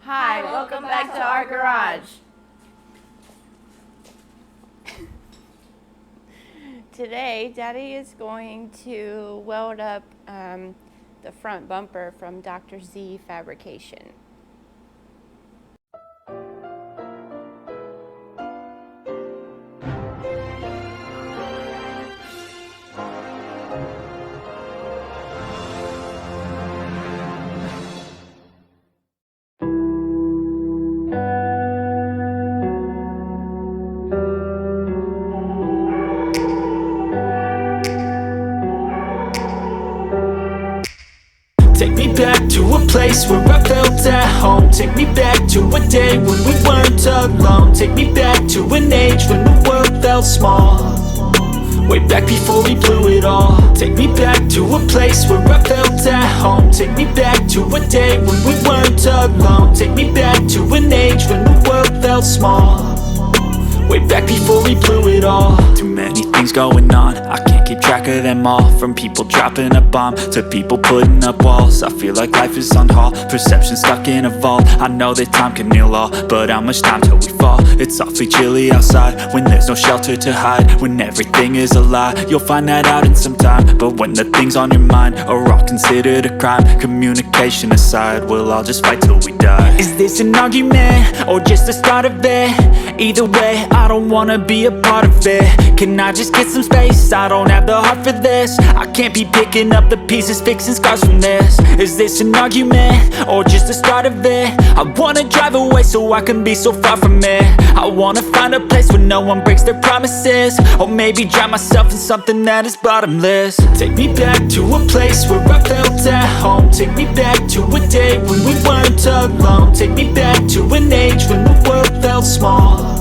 Hi, welcome back to our garage. Today, Daddy is going to weld up the front bumper from Dr. Z Fabrication. Take me back to a place where I felt at home. Take me back to a day when we weren't alone. Take me back to an age when the world felt small, way back before we blew it all. Take me back to a place where I felt at home. Take me back to a day when we weren't alone. Take me back to an age when the world felt small, way back before we blew it all. Too many things going on, I can't keep track of them all. From people dropping a bomb to people putting up walls. I feel like life is on hold, perception stuck in a vault. I know that time can heal all, but how much time till we fall? It's awfully chilly outside when there's no shelter to hide. When everything is a lie, you'll find that out in some time. But when the things on your mind are all considered a crime, communication aside, we'll all just fight till we die. Is this an argument or just the start of it? Either way, I don't wanna be a part of it. Can I just get some space? I don't have the heart for this. I can't be picking up the pieces, fixing scars from this. Is this an argument or just the start of it? I wanna drive away so I can be so far from it. I wanna find a place where no one breaks their promises, or maybe drown myself in something that is bottomless. Take me back to a place where I felt at home. Take me back to a day when we weren't alone. Take me back to an age when the world felt small,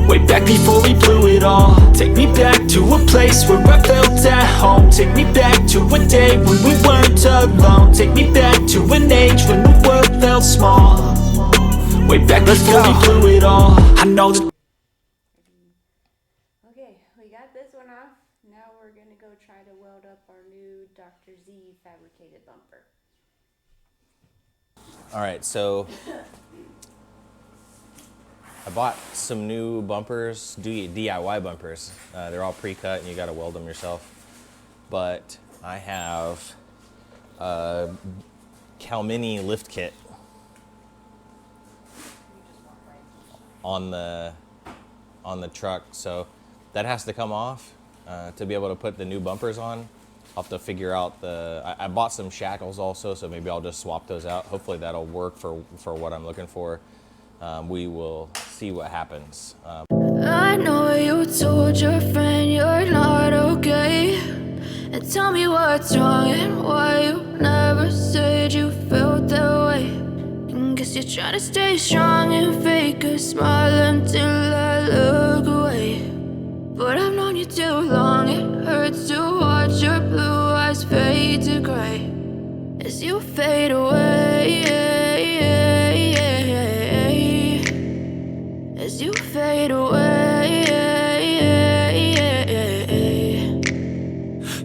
way back before we blew it all. Take me back to a place where I felt at home. Take me back to a day when we weren't alone. Take me back to an age when the world felt small, way back before we blew it all. I know that. Okay, we got this one off. Now we're gonna go try to weld up our new Dr. Z fabricated bumper. Alright, so I bought some new bumpers, DIY bumpers. They're all pre-cut and you gotta weld them yourself. But I have a Calmini lift kit on the truck, so that has to come off to be able to put the new bumpers on. I'll have to figure out I bought some shackles also, so maybe I'll just swap those out. Hopefully that'll work for what I'm looking for. We will see what happens. I know you told your friend you're not okay, and tell me what's wrong and why you never said you felt that way. And guess you're trying to stay strong and fake a smile until I look away. But I've known you too long, it hurts to watch your blue eyes fade to gray as you fade away. As you fade away.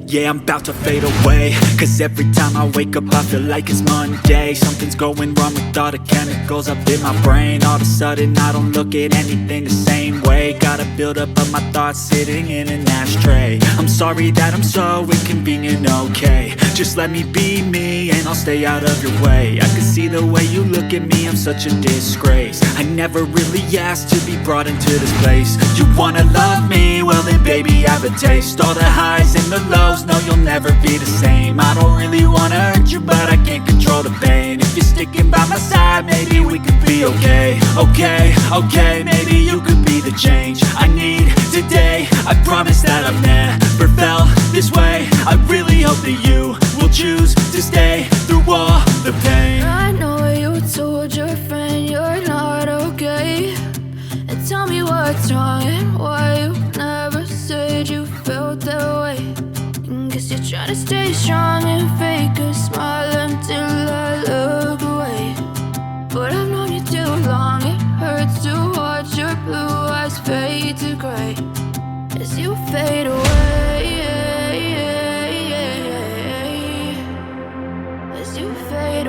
Yeah, I'm about to fade away, cause every time I wake up I feel like it's Monday. Something's going wrong with all the chemicals up in my brain. All of a sudden I don't look at anything the same way. Got a buildup of my thoughts sitting in an ashtray. I'm sorry that I'm so inconvenient, okay. Just let me be me and I'll stay out of your way. I can see the way you look at me, I'm such a disgrace. I never really asked to be brought into this place. You wanna love me? Well then baby I have a taste. All the highs and the lows, no you'll never be the same. I don't really wanna hurt you but I can't control the pain. If you're sticking by my side maybe we could be okay. Okay, maybe you could be the change I need today. I promise that I've never felt this way. I really hope that you will choose to stay through all the pain. I know you told your friend you're not okay, and tell me what's wrong and why you never said you felt that way. And guess you're trying to stay strong and fake a smile until I look away. But I've known you too long, it hurts to watch your blue eyes fade to gray as you fade away. As you fade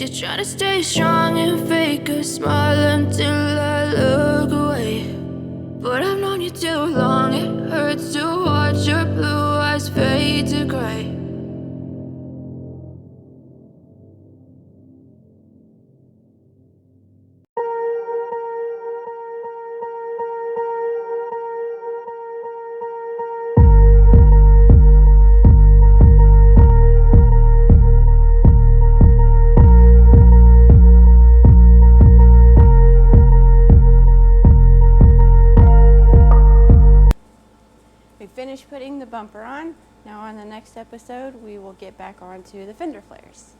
You're trying to stay strong and fake a smile until I look away. But I've known you too long, it hurts to watch your blue eyes fade to gray. We finished putting the bumper on. Now on the next episode, we will get back onto the fender flares.